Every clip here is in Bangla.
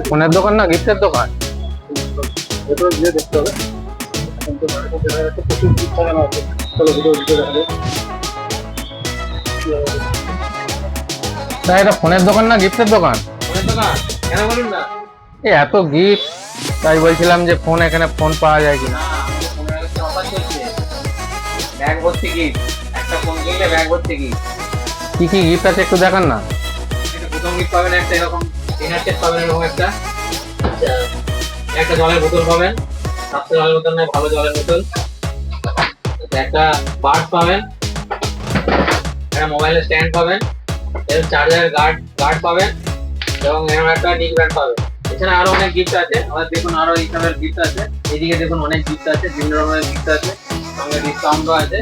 ফোনের দোকান না গিফটের দোকান? দেখতে হবে। প্রচুর গিফট লাগানো আছে। চলো ভিডিও দেখা যায়। না এটা ফোনের দোকান না গিফটের দোকান? ফোনের দোকান কেন বলুন না? এই এত গিফট, তাই বলছিলাম যে ফোন এখানে ফোন পাওয়া যায় কিনা। ফোনের একটা অফার চলছে, ব্যাগ ভর্তি গিফট। একটা ফোন কিনলে ব্যাগ ভর্তি গিফট। কি কি গিফট আছে একটু দেখান না। এটা প্রথম গিফট পাবেন একটা এরকম ডিনার সেট পাবেন, এরকম একটা একটা জলের বোতল পাবেন, সাথে জলের বোতল নয় ভালো জলের বোতল। একটা বার্ড পাবেন, একটা মোবাইলের স্ট্যান্ড পাবেন, এর চার্জার গার্ড পাবেন এবং এরকম একটা নিক ব্যান্ড পাবেন। এছাড়া আরো অনেক গিফট আছে, আমাদের দেখুন আরো এই ধরনের গিফট আছে। এদিকে দেখুন অনেক গিফট আছে, বিভিন্ন রকমের গিফট আছে, সঙ্গে ডিসকাউন্টও আছে।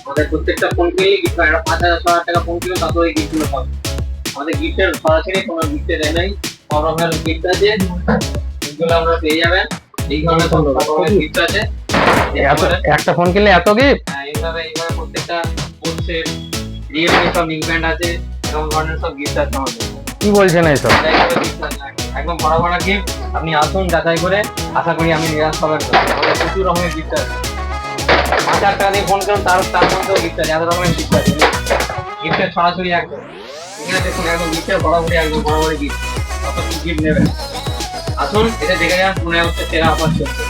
আমাদের প্রত্যেকটা ফোন কিনলে গিফট পাবেন, 5,000 টাকা ফোন কিনলে তারপর এই গিফটগুলো পাবেন। আমাদের গিফটের সরাসরি কোনো গিফটের এ নেই, সব রকমের গিফট আছে, এগুলো আমরা পেয়ে যাবেন। এই ধরনের সব রকমের গিফট আছে। একটা ফোন কিনলে এত গিফট? এইভাবে প্রত্যেকটা ফোন সেট, রিয়েলমি সব নিক ব্যান্ড আছে, এরকম ধরনের সব গিফট আছে আমাদের। কি বলছেন এইসব? একদম বড় বড় গিফট, আপনি আসুন যাচাই করে, আশা করি আমি নিরাশ হবেন না। আমাদের প্রচুর রকমের গিফট আছে, 5,000 টাকা দিয়ে ফোন করুন, তার মধ্যেও গিফট আছে, এত রকমের গিফট আছে। গিফটের ছড়াছড়ি একদম, এখানে দেখুন একদম গিফটের বরাবরই একদম বরাবরই গিফট। কত কি গিফট নেবেন আসুন, এটা দেখে যান। 15 আগস্টের সেরা অফার চলছে।